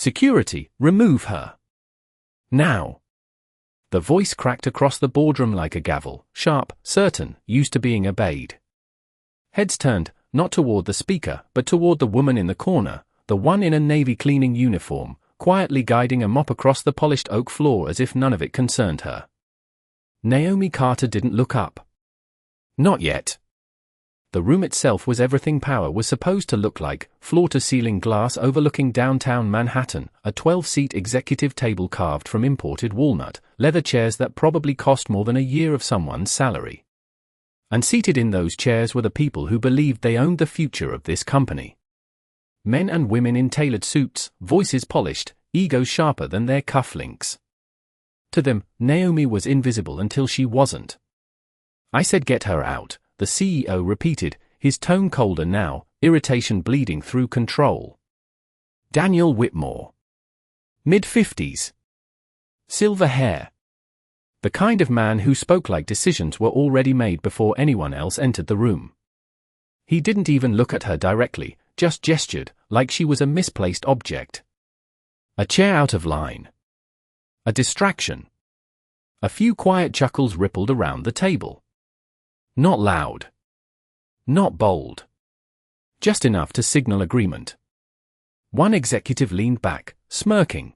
Security, remove her. Now. The voice cracked across the boardroom like a gavel, sharp, certain, used to being obeyed. Heads turned, not toward the speaker, but toward the woman in the corner, the one in a navy cleaning uniform, quietly guiding a mop across the polished oak floor as if none of it concerned her. Naomi Carter didn't look up. Not yet. The room itself was everything power was supposed to look like, floor-to-ceiling glass overlooking downtown Manhattan, a 12-seat executive table carved from imported walnut, leather chairs that probably cost more than a year of someone's salary. And seated in those chairs were the people who believed they owned the future of this company. Men and women in tailored suits, voices polished, egos sharper than their cufflinks. To them, Naomi was invisible until she wasn't. I said get her out, the CEO repeated, his tone colder now, irritation bleeding through control. Daniel Whitmore. Mid-50s. Silver hair. The kind of man who spoke like decisions were already made before anyone else entered the room. He didn't even look at her directly, just gestured, like she was a misplaced object. A chair out of line. A distraction. A few quiet chuckles rippled around the table. Not loud. Not bold. Just enough to signal agreement. One executive leaned back, smirking.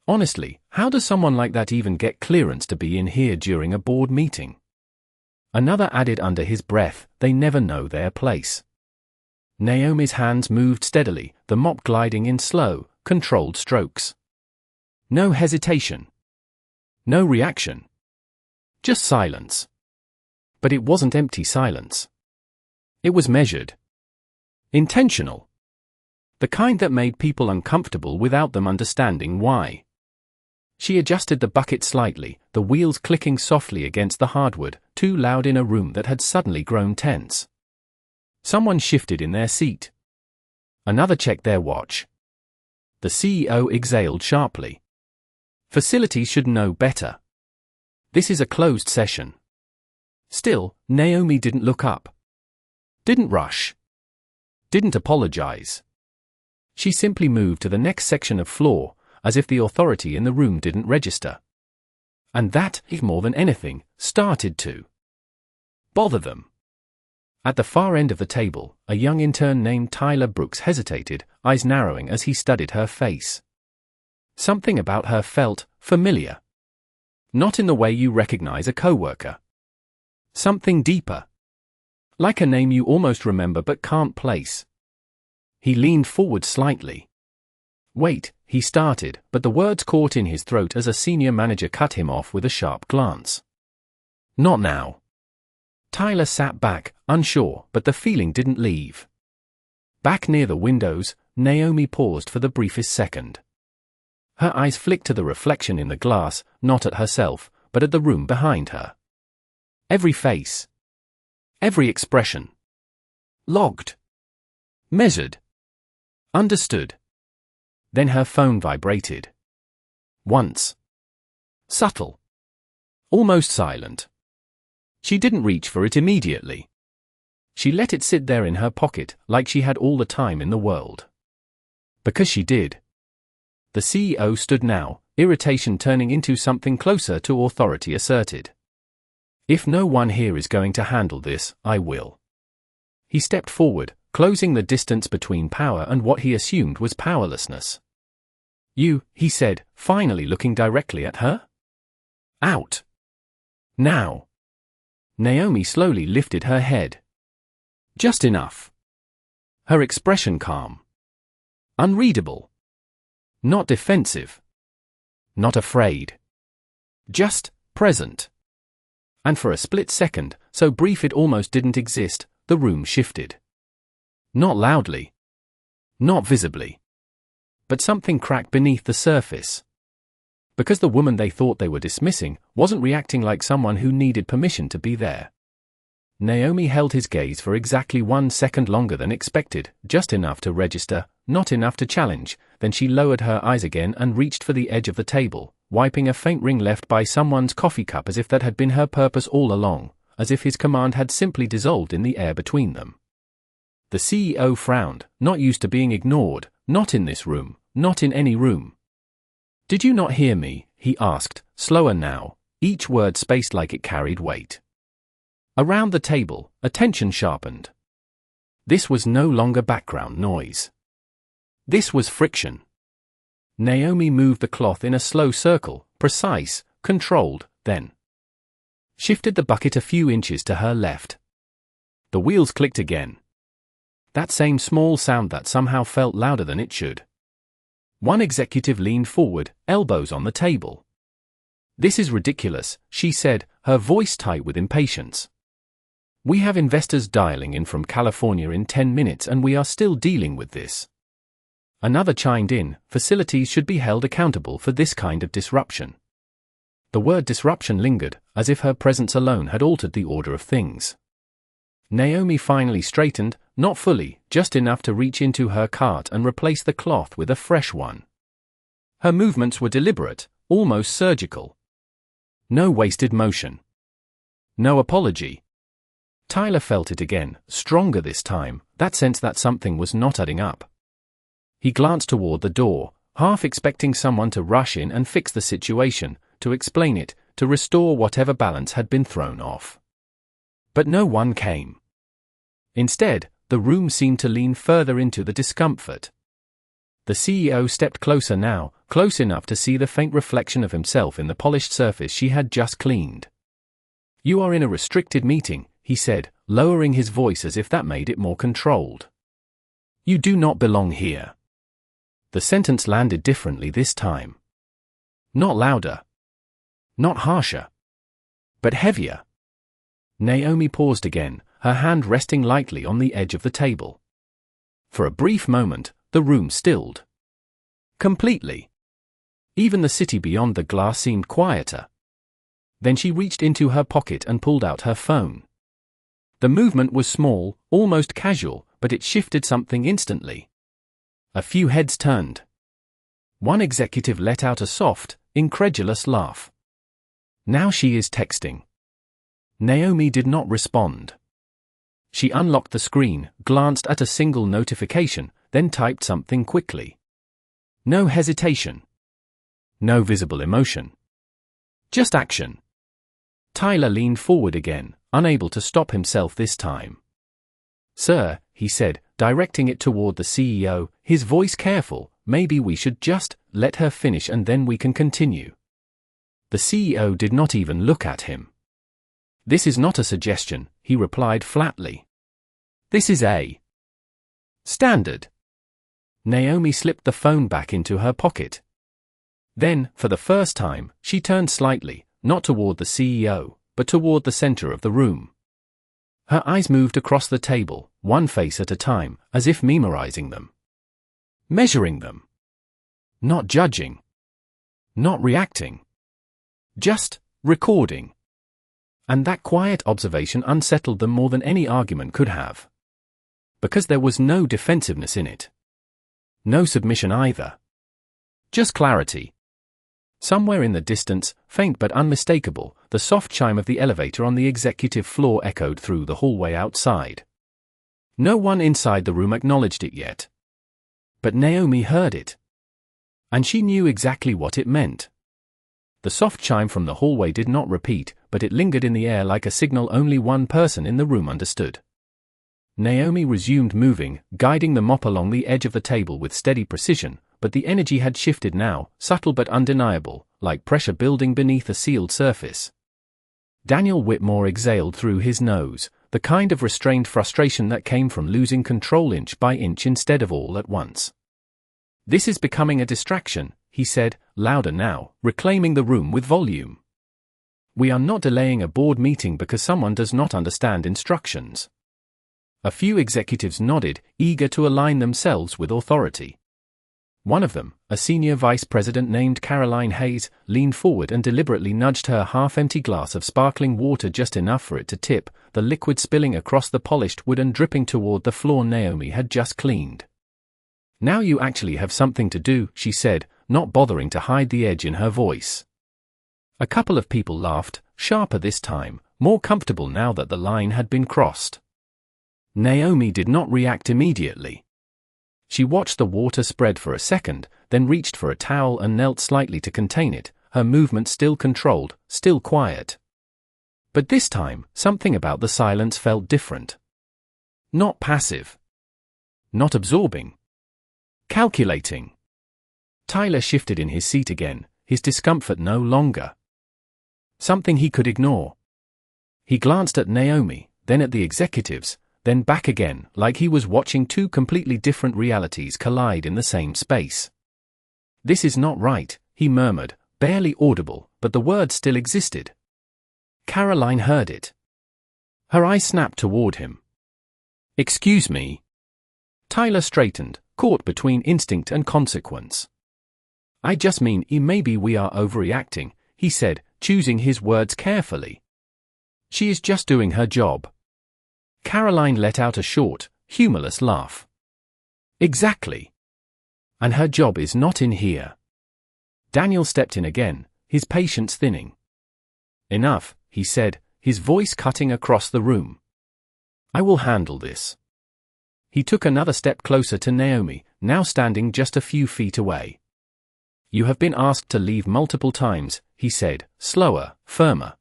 Honestly, how does someone like that even get clearance to be in here during a board meeting? Another added under his breath, they never know their place. Naomi's hands moved steadily, the mop gliding in slow, controlled strokes. No hesitation. No reaction. Just silence. But it wasn't empty silence. It was measured. Intentional. The kind that made people uncomfortable without them understanding why. She adjusted the bucket slightly, the wheels clicking softly against the hardwood, too loud in a room that had suddenly grown tense. Someone shifted in their seat. Another checked their watch. The CEO exhaled sharply. Facilities should know better. This is a closed session. Still, Naomi didn't look up. Didn't rush. Didn't apologize. She simply moved to the next section of floor, as if the authority in the room didn't register. And that, if more than anything, started to bother them. At the far end of the table, a young intern named Tyler Brooks hesitated, eyes narrowing as he studied her face. Something about her felt familiar. Not in the way you recognize a coworker. Something deeper. Like a name you almost remember but can't place. He leaned forward slightly. Wait, he started, but the words caught in his throat as a senior manager cut him off with a sharp glance. Not now. Tyler sat back, unsure, but the feeling didn't leave. Back near the windows, Naomi paused for the briefest second. Her eyes flicked to the reflection in the glass, not at herself, but at the room behind her. Every face. Every expression. Logged. Measured. Understood. Then her phone vibrated. Once. Subtle. Almost silent. She didn't reach for it immediately. She let it sit there in her pocket, like she had all the time in the world. Because she did. The CEO stood now, irritation turning into something closer to authority asserted. If no one here is going to handle this, I will. He stepped forward, closing the distance between power and what he assumed was powerlessness. You, he said, finally looking directly at her? Out. Now. Naomi slowly lifted her head. Just enough. Her expression calm. Unreadable. Not defensive. Not afraid. Just present. And for a split second, so brief it almost didn't exist, the room shifted. Not loudly. Not visibly. But something cracked beneath the surface. Because the woman they thought they were dismissing wasn't reacting like someone who needed permission to be there. Naomi held his gaze for exactly 1 second longer than expected, just enough to register, not enough to challenge, then she lowered her eyes again and reached for the edge of the table, wiping a faint ring left by someone's coffee cup as if that had been her purpose all along, as if his command had simply dissolved in the air between them. The CEO frowned, not used to being ignored, Not in this room, not in any room. Did you not hear me? He asked, slower now, each word spaced like it carried weight. Around the table, attention sharpened. This was no longer background noise. This was friction. Naomi moved the cloth in a slow circle, precise, controlled, then shifted the bucket a few inches to her left. The wheels clicked again. That same small sound that somehow felt louder than it should. One executive leaned forward, elbows on the table. "This is ridiculous," she said, her voice tight with impatience. "We have investors dialing in from California in 10 minutes and we are still dealing with this." Another chimed in, "Facilities should be held accountable for this kind of disruption." The word disruption lingered, as if her presence alone had altered the order of things. Naomi finally straightened, not fully, just enough to reach into her cart and replace the cloth with a fresh one. Her movements were deliberate, almost surgical. No wasted motion. No apology. Tyler felt it again, stronger this time, that sense that something was not adding up. He glanced toward the door, half expecting someone to rush in and fix the situation, to explain it, to restore whatever balance had been thrown off. But no one came. Instead, the room seemed to lean further into the discomfort. The CEO stepped closer now, close enough to see the faint reflection of himself in the polished surface she had just cleaned. "You are in a restricted meeting," he said, lowering his voice as if that made it more controlled. "You do not belong here." The sentence landed differently this time. Not louder. Not harsher. But heavier. Naomi paused again, her hand resting lightly on the edge of the table. For a brief moment, the room stilled. Completely. Even the city beyond the glass seemed quieter. Then she reached into her pocket and pulled out her phone. The movement was small, almost casual, but it shifted something instantly. A few heads turned. One executive let out a soft, incredulous laugh. "Now she is texting." Naomi did not respond. She unlocked the screen, glanced at a single notification, then typed something quickly. No hesitation. No visible emotion. Just action. Tyler leaned forward again, unable to stop himself this time. "Sir," he said, directing it toward the CEO, his voice careful, "maybe we should just let her finish and then we can continue." The CEO did not even look at him. "This is not a suggestion," he replied flatly. "This is a standard." Naomi slipped the phone back into her pocket. Then, for the first time, she turned slightly, not toward the CEO, but toward the center of the room. Her eyes moved across the table, one face at a time, as if memorizing them. Measuring them. Not judging. Not reacting. Just recording. And that quiet observation unsettled them more than any argument could have. Because there was no defensiveness in it. No submission either. Just clarity. Somewhere in the distance, faint but unmistakable, the soft chime of the elevator on the executive floor echoed through the hallway outside. No one inside the room acknowledged it yet. But Naomi heard it. And she knew exactly what it meant. The soft chime from the hallway did not repeat, but it lingered in the air like a signal only one person in the room understood. Naomi resumed moving, guiding the mop along the edge of the table with steady precision, but the energy had shifted now, subtle but undeniable, like pressure building beneath a sealed surface. Daniel Whitmore exhaled through his nose, the kind of restrained frustration that came from losing control inch by inch instead of all at once. "This is becoming a distraction," he said, louder now, reclaiming the room with volume. "We are not delaying a board meeting because someone does not understand instructions." A few executives nodded, eager to align themselves with authority. One of them, a senior vice president named Caroline Hayes, leaned forward and deliberately nudged her half-empty glass of sparkling water just enough for it to tip, the liquid spilling across the polished wood and dripping toward the floor Naomi had just cleaned. "Now you actually have something to do," she said, not bothering to hide the edge in her voice. A couple of people laughed, sharper this time, more comfortable now that the line had been crossed. Naomi did not react immediately. She watched the water spread for a second, then reached for a towel and knelt slightly to contain it, her movement still controlled, still quiet. But this time, something about the silence felt different. Not passive. Not absorbing. Calculating. Tyler shifted in his seat again, his discomfort no longer something he could ignore. He glanced at Naomi, then at the executives, then back again, like he was watching two completely different realities collide in the same space. "This is not right," he murmured, barely audible, but the word still existed. Caroline heard it. Her eyes snapped toward him. "Excuse me." Tyler straightened, caught between instinct and consequence. "I just mean, maybe we are overreacting," he said, choosing his words carefully. "She is just doing her job." Caroline let out a short, humorless laugh. "Exactly. And her job is not in here." Daniel stepped in again, his patience thinning. "Enough," he said, his voice cutting across the room. "I will handle this." He took another step closer to Naomi, now standing just a few feet away. "You have been asked to leave multiple times," he said, slower, firmer.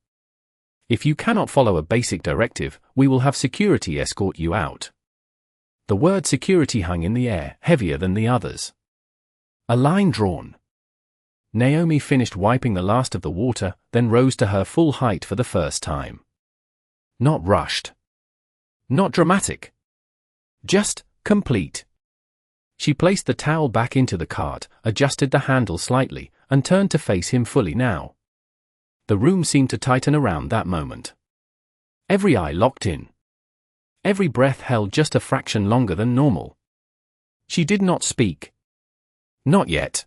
"If you cannot follow a basic directive, we will have security escort you out." The word security hung in the air, heavier than the others. A line drawn. Naomi finished wiping the last of the water, then rose to her full height for the first time. Not rushed. Not dramatic. Just complete. She placed the towel back into the cart, adjusted the handle slightly, and turned to face him fully now. The room seemed to tighten around that moment. Every eye locked in. Every breath held just a fraction longer than normal. She did not speak. Not yet.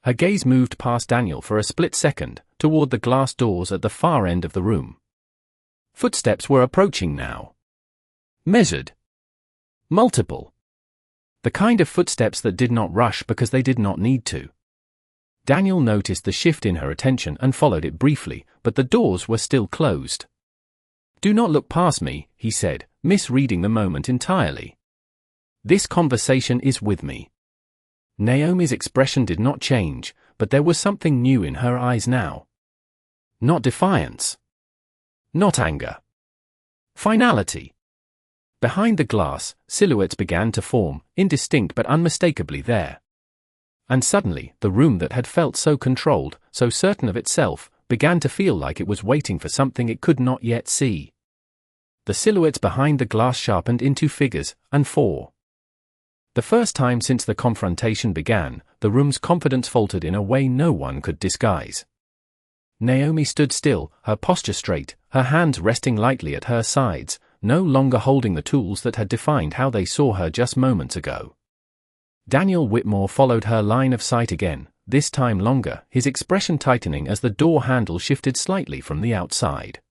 Her gaze moved past Daniel for a split second, toward the glass doors at the far end of the room. Footsteps were approaching now. Measured. Multiple. The kind of footsteps that did not rush because they did not need to. Daniel noticed the shift in her attention and followed it briefly, but the doors were still closed. "Do not look past me," he said, misreading the moment entirely. "This conversation is with me." Naomi's expression did not change, but there was something new in her eyes now. Not defiance. Not anger. Finality. Behind the glass, silhouettes began to form, indistinct but unmistakably there. And suddenly, the room that had felt so controlled, so certain of itself, began to feel like it was waiting for something it could not yet see. The silhouettes behind the glass sharpened into figures, and four. The first time since the confrontation began, the room's confidence faltered in a way no one could disguise. Naomi stood still, her posture straight, her hands resting lightly at her sides, no longer holding the tools that had defined how they saw her just moments ago. Daniel Whitmore followed her line of sight again, this time longer, his expression tightening as the door handle shifted slightly from the outside.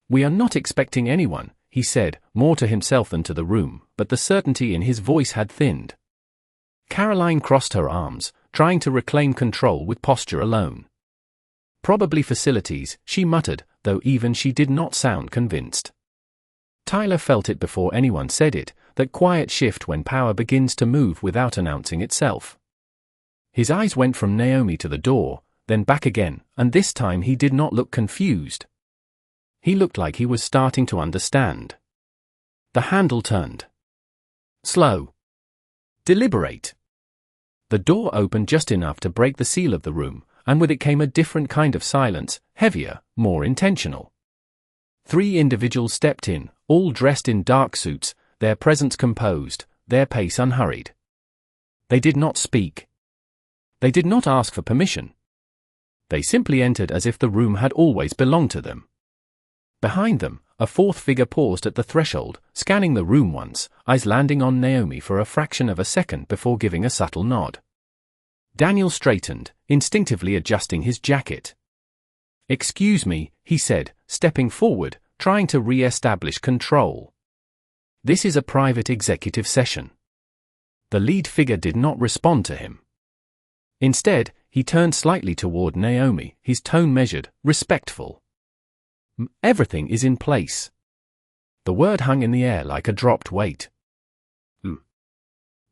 "We are not expecting anyone," he said, more to himself than to the room, but the certainty in his voice had thinned. Caroline crossed her arms, trying to reclaim control with posture alone. "Probably facilities," she muttered, though even she did not sound convinced. Tyler felt it before anyone said it, that quiet shift when power begins to move without announcing itself. His eyes went from Naomi to the door, then back again, and this time he did not look confused. He looked like he was starting to understand. The handle turned. Slow. Deliberate. The door opened just enough to break the seal of the room, and with it came a different kind of silence, heavier, more intentional. 3 individuals stepped in, all dressed in dark suits, their presence composed, their pace unhurried. They did not speak. They did not ask for permission. They simply entered as if the room had always belonged to them. Behind them, a 4th figure paused at the threshold, scanning the room once, eyes landing on Naomi for a fraction of a second before giving a subtle nod. Daniel straightened, instinctively adjusting his jacket. "Excuse me," he said, stepping forward, trying to re-establish control. "This is a private executive session." The lead figure did not respond to him. Instead, he turned slightly toward Naomi, his tone measured, respectful. "Everything is in place." The word hung in the air like a dropped weight.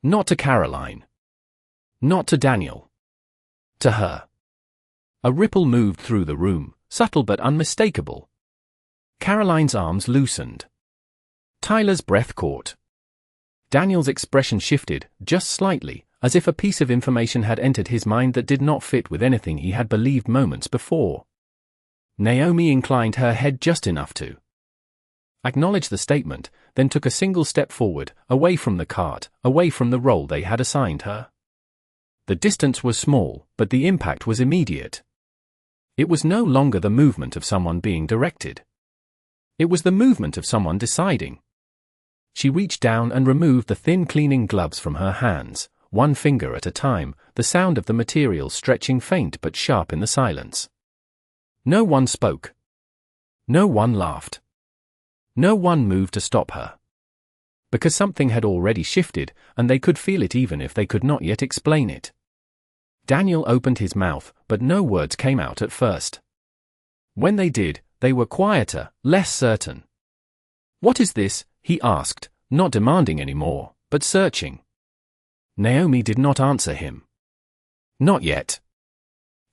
Not to Caroline. Not to Daniel. To her. A ripple moved through the room, subtle but unmistakable. Caroline's arms loosened. Tyler's breath caught. Daniel's expression shifted, just slightly, as if a piece of information had entered his mind that did not fit with anything he had believed moments before. Naomi inclined her head just enough to acknowledge the statement, then took a single step forward, away from the cart, away from the role they had assigned her. The distance was small, but the impact was immediate. It was no longer the movement of someone being directed. It was the movement of someone deciding. She reached down and removed the thin cleaning gloves from her hands, one finger at a time, the sound of the material stretching faint but sharp in the silence. No one spoke. No one laughed. No one moved to stop her. Because something had already shifted, and they could feel it even if they could not yet explain it. Daniel opened his mouth, but no words came out at first. When they did, they were quieter, less certain. "What is this?" he asked, not demanding any more, but searching. Naomi did not answer him. Not yet.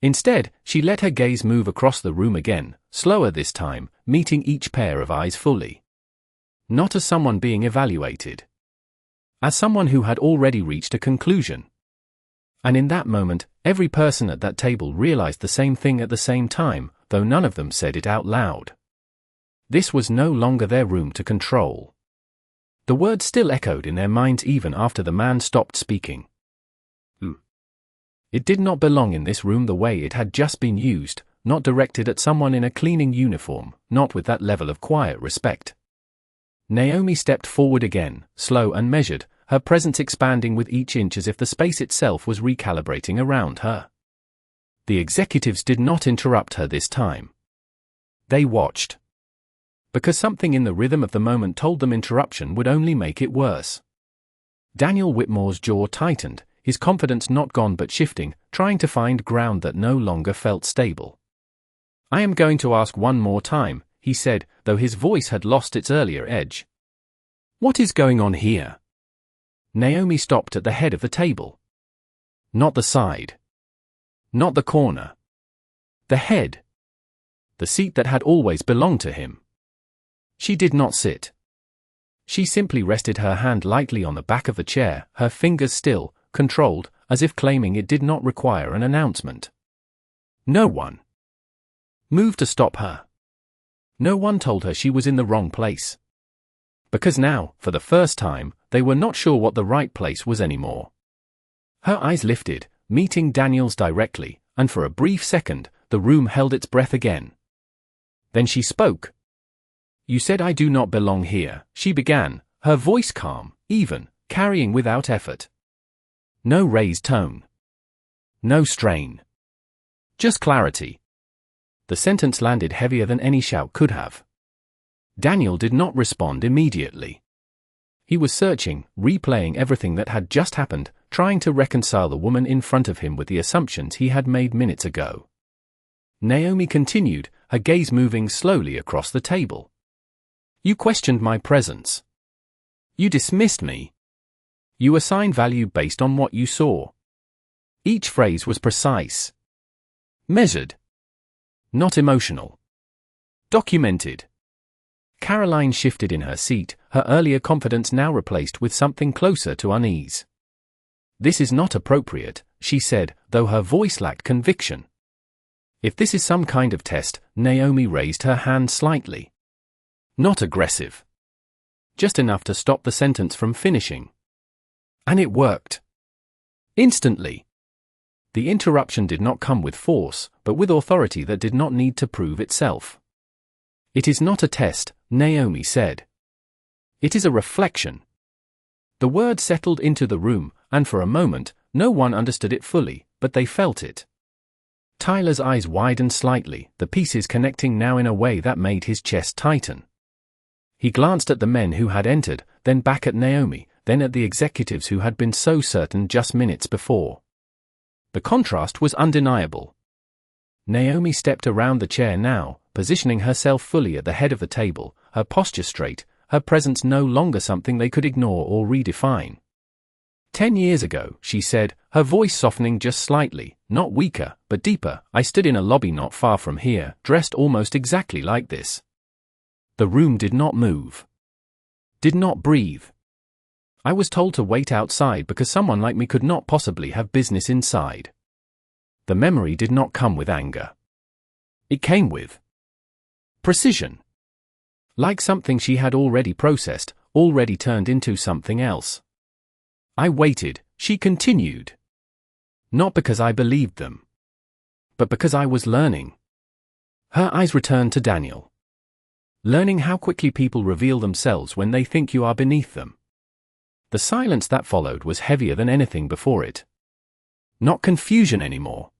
Instead, she let her gaze move across the room again, slower this time, meeting each pair of eyes fully. Not as someone being evaluated. As someone who had already reached a conclusion. And in that moment, every person at that table realized the same thing at the same time, though none of them said it out loud. This was no longer their room to control. The words still echoed in their minds even after the man stopped speaking. It did not belong in this room the way it had just been used, not directed at someone in a cleaning uniform, not with that level of quiet respect. Naomi stepped forward again, slow and measured, her presence expanding with each inch as if the space itself was recalibrating around her. The executives did not interrupt her this time. They watched. Because something in the rhythm of the moment told them interruption would only make it worse. Daniel Whitmore's jaw tightened, his confidence not gone but shifting, trying to find ground that no longer felt stable. "I am going to ask one more time," he said, though his voice had lost its earlier edge. "What is going on here?" Naomi stopped at the head of the table. Not the side. Not the corner. The head. The seat that had always belonged to him. She did not sit. She simply rested her hand lightly on the back of the chair, her fingers still, controlled, as if claiming it did not require an announcement. No one moved to stop her. No one told her she was in the wrong place. Because now, for the first time, they were not sure what the right place was anymore. Her eyes lifted, meeting Daniel's directly, and for a brief second, the room held its breath again. Then she spoke. "You said I do not belong here," she began, her voice calm, even, carrying without effort. No raised tone. No strain. Just clarity. The sentence landed heavier than any shout could have. Daniel did not respond immediately. He was searching, replaying everything that had just happened, trying to reconcile the woman in front of him with the assumptions he had made minutes ago. Naomi continued, her gaze moving slowly across the table. "You questioned my presence. You dismissed me. You assigned value based on what you saw." Each phrase was precise. Measured. Not emotional. Documented. Caroline shifted in her seat, her earlier confidence now replaced with something closer to unease. "This is not appropriate," she said, though her voice lacked conviction. "If this is some kind of test," Naomi raised her hand slightly. Not aggressive. Just enough to stop the sentence from finishing. And it worked. Instantly. The interruption did not come with force, but with authority that did not need to prove itself. "It is not a test," Naomi said. "It is a reflection." The word settled into the room, and for a moment, no one understood it fully, but they felt it. Tyler's eyes widened slightly, the pieces connecting now in a way that made his chest tighten. He glanced at the men who had entered, then back at Naomi, then at the executives who had been so certain just minutes before. The contrast was undeniable. Naomi stepped around the chair now, positioning herself fully at the head of the table, her posture straight, her presence no longer something they could ignore or redefine. 10 years ago, she said, her voice softening just slightly, not weaker, but deeper, I stood in a lobby not far from here, dressed almost exactly like this. The room did not move. Did not breathe. I was told to wait outside because someone like me could not possibly have business inside. The memory did not come with anger. It came with precision. Like something she had already processed, already turned into something else. I waited, she continued. Not because I believed them, but because I was learning. Her eyes returned to Daniel. Learning how quickly people reveal themselves when they think you are beneath them. The silence that followed was heavier than anything before it. Not confusion anymore.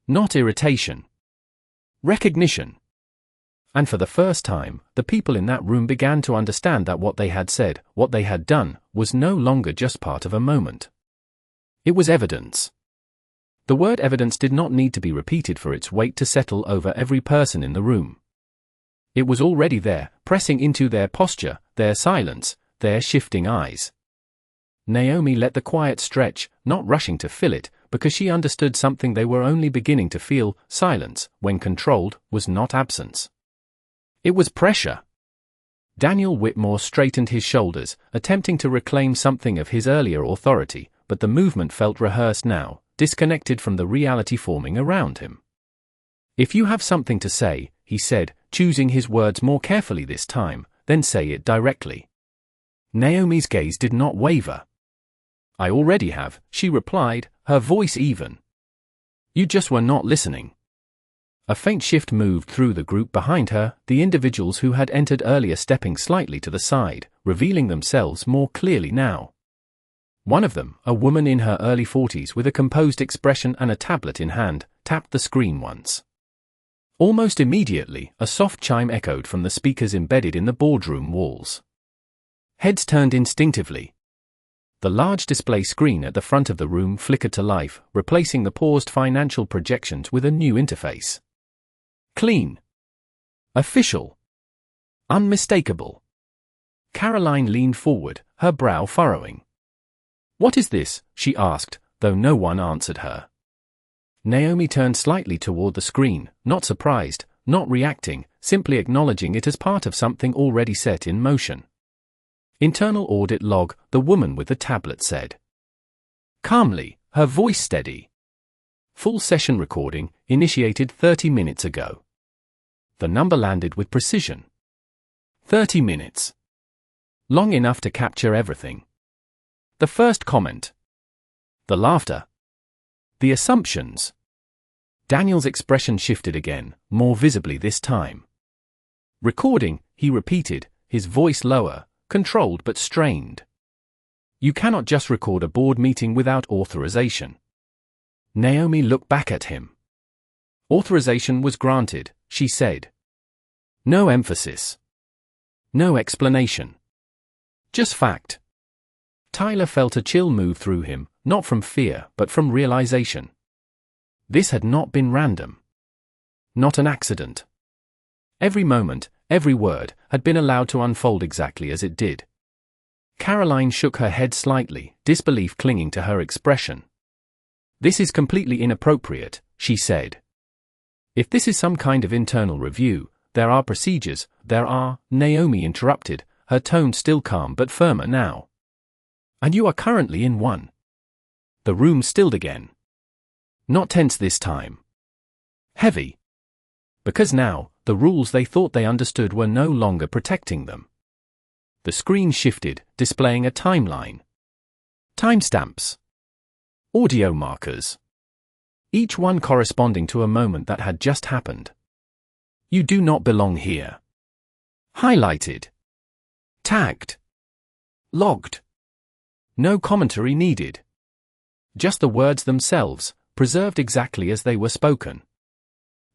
Not irritation. Recognition. And for the first time, the people in that room began to understand that what they had said, what they had done, was no longer just part of a moment. It was evidence. The word evidence did not need to be repeated for its weight to settle over every person in the room. It was already there, pressing into their posture, their silence, their shifting eyes. Naomi let the quiet stretch, not rushing to fill it, because she understood something they were only beginning to feel. Silence, when controlled, was not absence. It was pressure. Daniel Whitmore straightened his shoulders, attempting to reclaim something of his earlier authority, but the movement felt rehearsed now, disconnected from the reality forming around him. If you have something to say, he said, choosing his words more carefully this time, then say it directly. Naomi's gaze did not waver. I already have, she replied, her voice even. You just were not listening. A faint shift moved through the group behind her, the individuals who had entered earlier stepping slightly to the side, revealing themselves more clearly now. One of them, a woman in her early 40s with a composed expression and a tablet in hand, tapped the screen once. Almost immediately, a soft chime echoed from the speakers embedded in the boardroom walls. Heads turned instinctively. The large display screen at the front of the room flickered to life, replacing the paused financial projections with a new interface. Clean. Official. Unmistakable. Caroline leaned forward, her brow furrowing. What is this? She asked, though no one answered her. Naomi turned slightly toward the screen, not surprised, not reacting, simply acknowledging it as part of something already set in motion. Internal audit log, the woman with the tablet said. Calmly, her voice steady. Full session recording, initiated 30 minutes ago. The number landed with precision. 30 minutes. Long enough to capture everything. The first comment. The laughter. The assumptions. Daniel's expression shifted again, more visibly this time. Recording, he repeated, his voice lower, controlled but strained. You cannot just record a board meeting without authorization. Naomi looked back at him. Authorization was granted, she said. No emphasis. No explanation. Just fact. Tyler felt a chill move through him, not from fear, but from realization. This had not been random. Not an accident. Every moment, every word, had been allowed to unfold exactly as it did. Caroline shook her head slightly, disbelief clinging to her expression. This is completely inappropriate, she said. If this is some kind of internal review, there are procedures, Naomi interrupted, her tone still calm but firmer now. And you are currently in one. The room stilled again. Not tense this time. Heavy. Because now, the rules they thought they understood were no longer protecting them. The screen shifted, displaying a timeline. Timestamps. Audio markers. Each one corresponding to a moment that had just happened. You do not belong here. Highlighted. Tagged. Logged. No commentary needed. Just the words themselves, preserved exactly as they were spoken.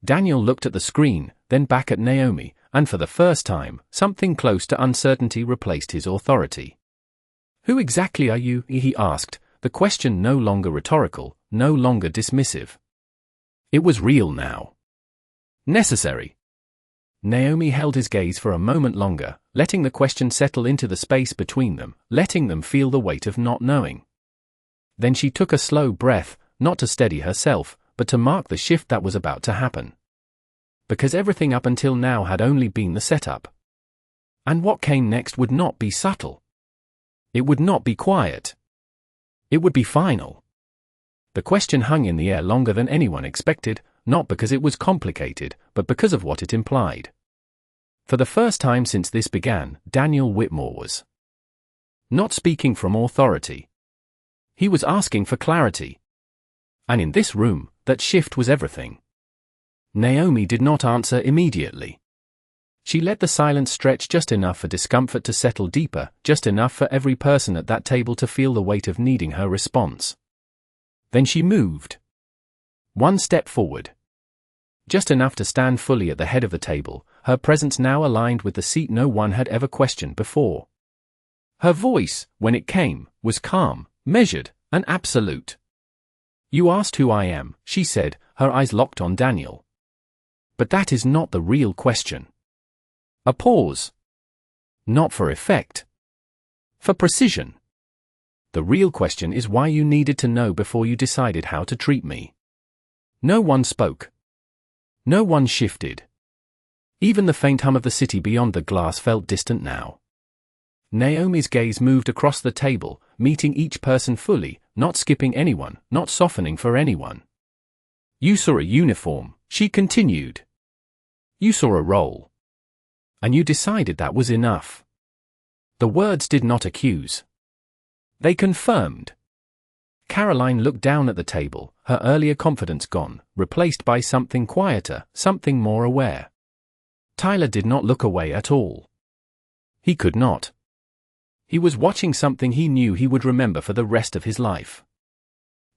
Daniel looked at the screen, then back at Naomi, and for the first time, something close to uncertainty replaced his authority. Who exactly are you? He asked, the question no longer rhetorical, no longer dismissive. It was real now. Necessary. Naomi held his gaze for a moment longer, letting the question settle into the space between them, letting them feel the weight of not knowing. Then she took a slow breath, not to steady herself, but to mark the shift that was about to happen. Because everything up until now had only been the setup. And what came next would not be subtle. It would not be quiet. It would be final. The question hung in the air longer than anyone expected, not because it was complicated, but because of what it implied. For the first time since this began, Daniel Whitmore was not speaking from authority. He was asking for clarity. And in this room, that shift was everything. Naomi did not answer immediately. She let the silence stretch just enough for discomfort to settle deeper, just enough for every person at that table to feel the weight of needing her response. Then she moved. One step forward. Just enough to stand fully at the head of the table, her presence now aligned with the seat no one had ever questioned before. Her voice, when it came, was calm, measured, and absolute. "You asked who I am," she said, her eyes locked on Daniel. "But that is not the real question." A pause. Not for effect. For precision. "The real question is why you needed to know before you decided how to treat me." No one spoke. No one shifted. Even the faint hum of the city beyond the glass felt distant now. Naomi's gaze moved across the table, meeting each person fully, not skipping anyone, not softening for anyone. "You saw a uniform," she continued. "You saw a role. And you decided that was enough." The words did not accuse. They confirmed. Caroline looked down at the table, her earlier confidence gone, replaced by something quieter, something more aware. Tyler did not look away at all. He could not. He was watching something he knew he would remember for the rest of his life.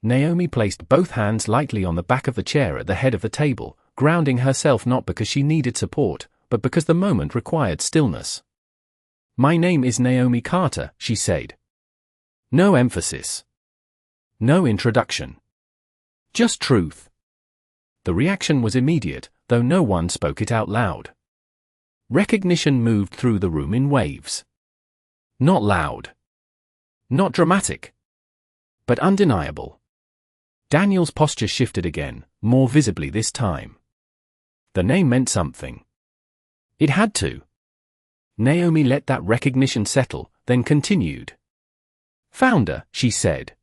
Naomi placed both hands lightly on the back of the chair at the head of the table, grounding herself not because she needed support, but because the moment required stillness. "My name is Naomi Carter," she said. No emphasis. No introduction. Just truth. The reaction was immediate, though no one spoke it out loud. Recognition moved through the room in waves. Not loud. Not dramatic. But undeniable. Daniel's posture shifted again, more visibly this time. The name meant something. It had to. Naomi let that recognition settle, then continued. "Founder," she said.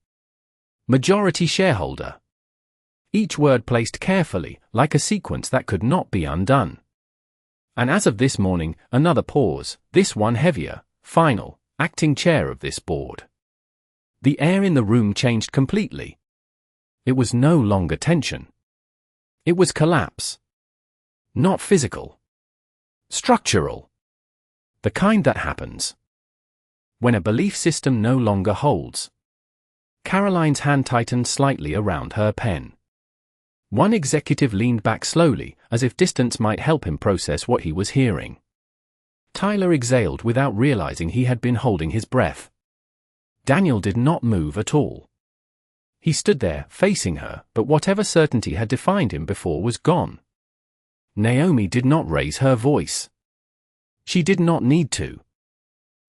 "Majority shareholder." Each word placed carefully, like a sequence that could not be undone. And as of this morning, another pause, this one heavier, final, acting chair of this board. The air in the room changed completely. It was no longer tension. It was collapse. Not physical. Structural. The kind that happens when a belief system no longer holds. Caroline's hand tightened slightly around her pen. One executive leaned back slowly, as if distance might help him process what he was hearing. Tyler exhaled without realizing he had been holding his breath. Daniel did not move at all. He stood there, facing her, but whatever certainty had defined him before was gone. Naomi did not raise her voice. She did not need to.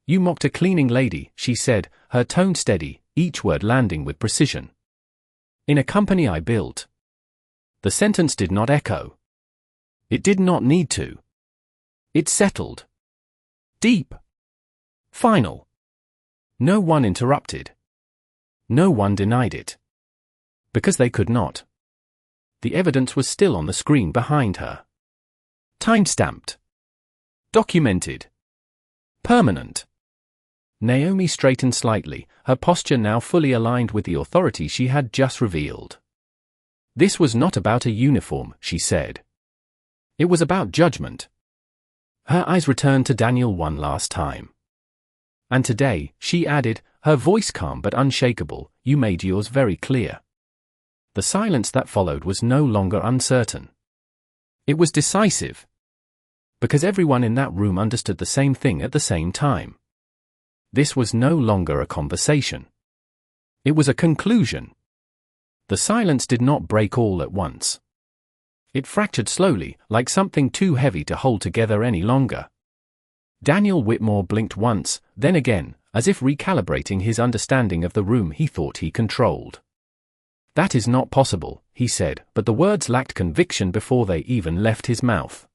"You mocked a cleaning lady," she said, her tone steady, each word landing with precision. "In a company I built." The sentence did not echo. It did not need to. It settled. Deep. Final. No one interrupted. No one denied it. Because they could not. The evidence was still on the screen behind her. Time-stamped. Documented. Permanent. Naomi straightened slightly, her posture now fully aligned with the authority she had just revealed. "This was not about a uniform," she said. "It was about judgment." Her eyes returned to Daniel one last time. "And today," she added, her voice calm but unshakable, "you made yours very clear." The silence that followed was no longer uncertain. It was decisive. Because everyone in that room understood the same thing at the same time. This was no longer a conversation. It was a conclusion. The silence did not break all at once. It fractured slowly, like something too heavy to hold together any longer. Daniel Whitmore blinked once, then again, as if recalibrating his understanding of the room he thought he controlled. "That is not possible," he said, but the words lacked conviction before they even left his mouth.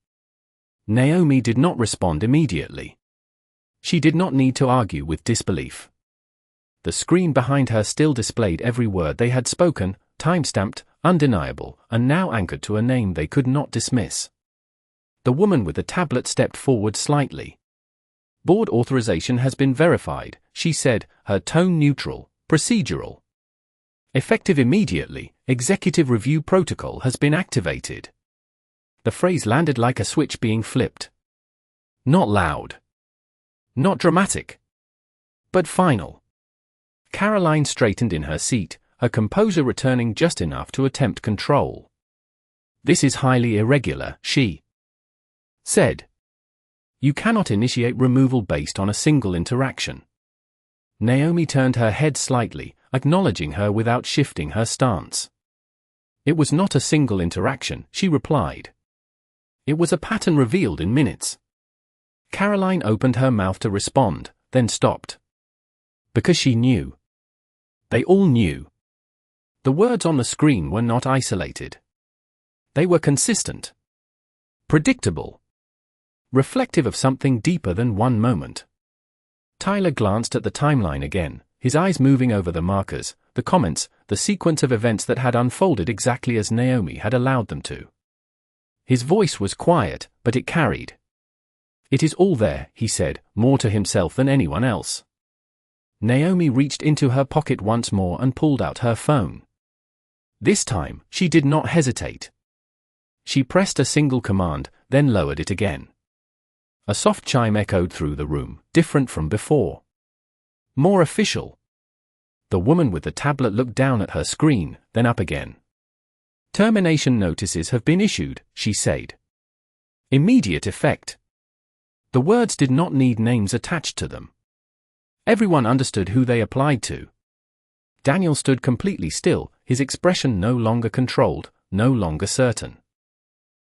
Naomi did not respond immediately. She did not need to argue with disbelief. The screen behind her still displayed every word they had spoken, time-stamped, undeniable, and now anchored to a name they could not dismiss. The woman with the tablet stepped forward slightly. "Board authorization has been verified," she said, her tone neutral, procedural. "Effective immediately, executive review protocol has been activated." The phrase landed like a switch being flipped. Not loud. Not dramatic. But final. Caroline straightened in her seat, her composure returning just enough to attempt control. "This is highly irregular," she said. "You cannot initiate removal based on a single interaction." Naomi turned her head slightly, acknowledging her without shifting her stance. "It was not a single interaction," she replied. "It was a pattern revealed in minutes." Caroline opened her mouth to respond, then stopped. Because she knew. They all knew. The words on the screen were not isolated. They were consistent. Predictable. Reflective of something deeper than one moment. Tyler glanced at the timeline again, his eyes moving over the markers, the comments, the sequence of events that had unfolded exactly as Naomi had allowed them to. His voice was quiet, but it carried. "It is all there," he said, more to himself than anyone else. Naomi reached into her pocket once more and pulled out her phone. This time, she did not hesitate. She pressed a single command, then lowered it again. A soft chime echoed through the room, different from before. More official. The woman with the tablet looked down at her screen, then up again. "Termination notices have been issued," she said. "Immediate effect." The words did not need names attached to them. Everyone understood who they applied to. Daniel stood completely still, his expression no longer controlled, no longer certain.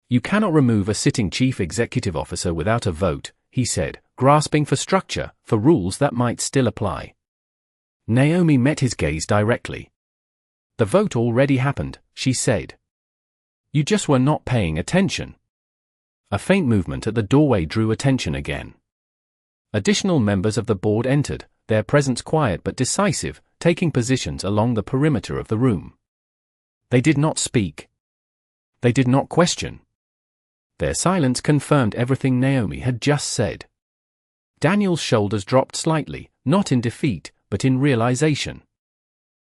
"You cannot remove a sitting chief executive officer without a vote," he said, grasping for structure, for rules that might still apply. Naomi met his gaze directly. "The vote already happened," she said. "You just were not paying attention." A faint movement at the doorway drew attention again. Additional members of the board entered, their presence quiet but decisive, taking positions along the perimeter of the room. They did not speak. They did not question. Their silence confirmed everything Naomi had just said. Daniel's shoulders dropped slightly, not in defeat, but in realization.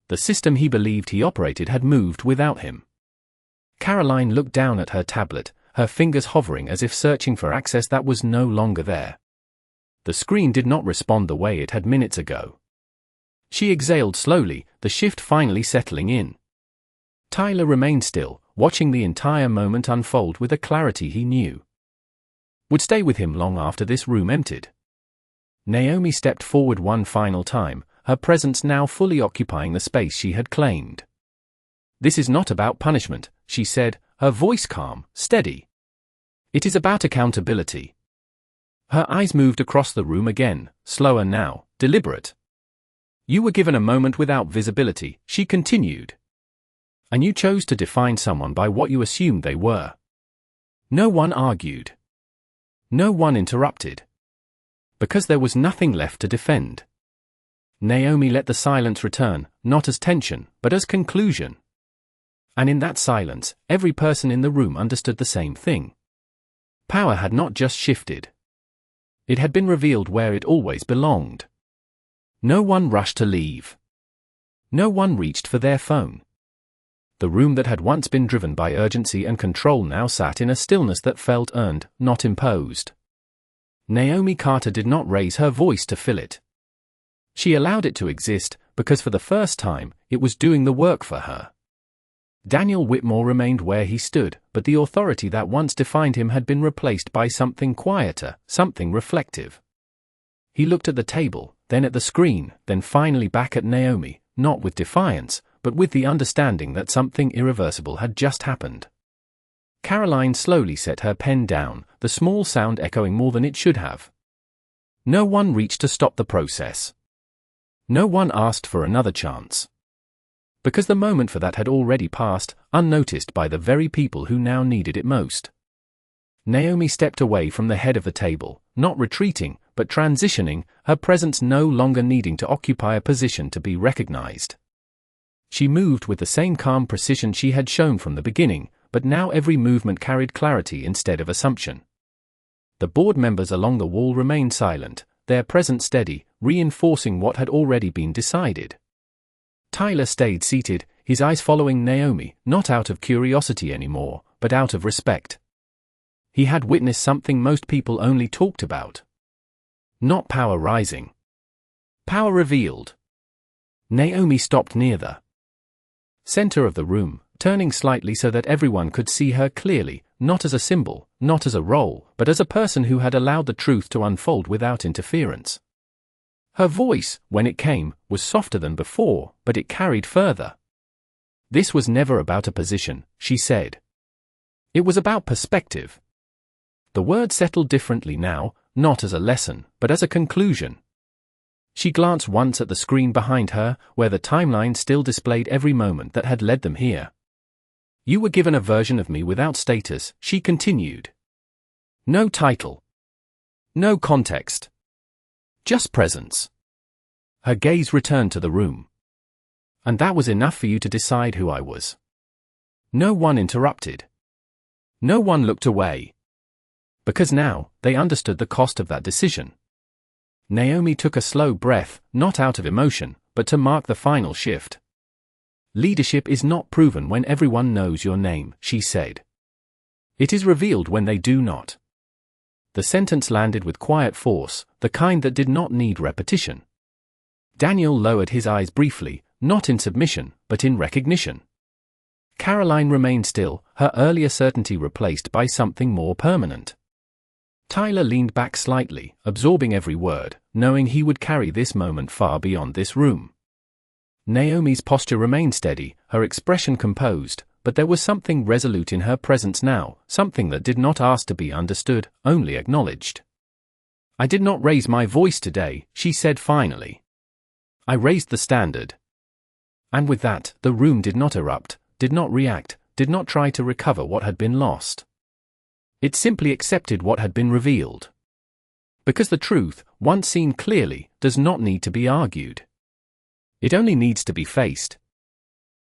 The system he believed he operated had moved without him. Caroline looked down at her tablet, her fingers hovering as if searching for access that was no longer there. The screen did not respond the way it had minutes ago. She exhaled slowly, the shift finally settling in. Tyler remained still, watching the entire moment unfold with a clarity he knew would stay with him long after this room emptied. Naomi stepped forward one final time, her presence now fully occupying the space she had claimed. "This is not about punishment," she said, her voice calm, steady. "It is about accountability." Her eyes moved across the room again, slower now, deliberate. "You were given a moment without visibility," she continued. "And you chose to define someone by what you assumed they were." No one argued. No one interrupted. Because there was nothing left to defend. Naomi let the silence return, not as tension, but as conclusion. And in that silence, every person in the room understood the same thing. Power had not just shifted. It had been revealed where it always belonged. No one rushed to leave. No one reached for their phone. The room that had once been driven by urgency and control now sat in a stillness that felt earned, not imposed. Naomi Carter did not raise her voice to fill it. She allowed it to exist, because for the first time, it was doing the work for her. Daniel Whitmore remained where he stood, but the authority that once defined him had been replaced by something quieter, something reflective. He looked at the table, then at the screen, then finally back at Naomi, not with defiance, but with the understanding that something irreversible had just happened. Caroline slowly set her pen down, the small sound echoing more than it should have. No one reached to stop the process. No one asked for another chance. Because the moment for that had already passed, unnoticed by the very people who now needed it most. Naomi stepped away from the head of the table, not retreating, but transitioning, her presence no longer needing to occupy a position to be recognized. She moved with the same calm precision she had shown from the beginning, but now every movement carried clarity instead of assumption. The board members along the wall remained silent, their presence steady, reinforcing what had already been decided. Tyler stayed seated, his eyes following Naomi, not out of curiosity anymore, but out of respect. He had witnessed something most people only talked about. Not power rising. Power revealed. Naomi stopped near the center of the room, turning slightly so that everyone could see her clearly, not as a symbol, not as a role, but as a person who had allowed the truth to unfold without interference. Her voice, when it came, was softer than before, but it carried further. This was never about a position, she said. It was about perspective. The word settled differently now, not as a lesson, but as a conclusion. She glanced once at the screen behind her, where the timeline still displayed every moment that had led them here. You were given a version of me without status, she continued. No title. No context. Just presence. Her gaze returned to the room. And that was enough for you to decide who I was. No one interrupted. No one looked away. Because now, they understood the cost of that decision. Naomi took a slow breath, not out of emotion, but to mark the final shift. Leadership is not proven when everyone knows your name, she said. It is revealed when they do not. The sentence landed with quiet force, the kind that did not need repetition. Daniel lowered his eyes briefly, not in submission, but in recognition. Caroline remained still, her earlier certainty replaced by something more permanent. Tyler leaned back slightly, absorbing every word, knowing he would carry this moment far beyond this room. Naomi's posture remained steady, her expression composed, but there was something resolute in her presence now, something that did not ask to be understood, only acknowledged. I did not raise my voice today, she said finally. I raised the standard. And with that, the room did not erupt, did not react, did not try to recover what had been lost. It simply accepted what had been revealed. Because the truth, once seen clearly, does not need to be argued. It only needs to be faced,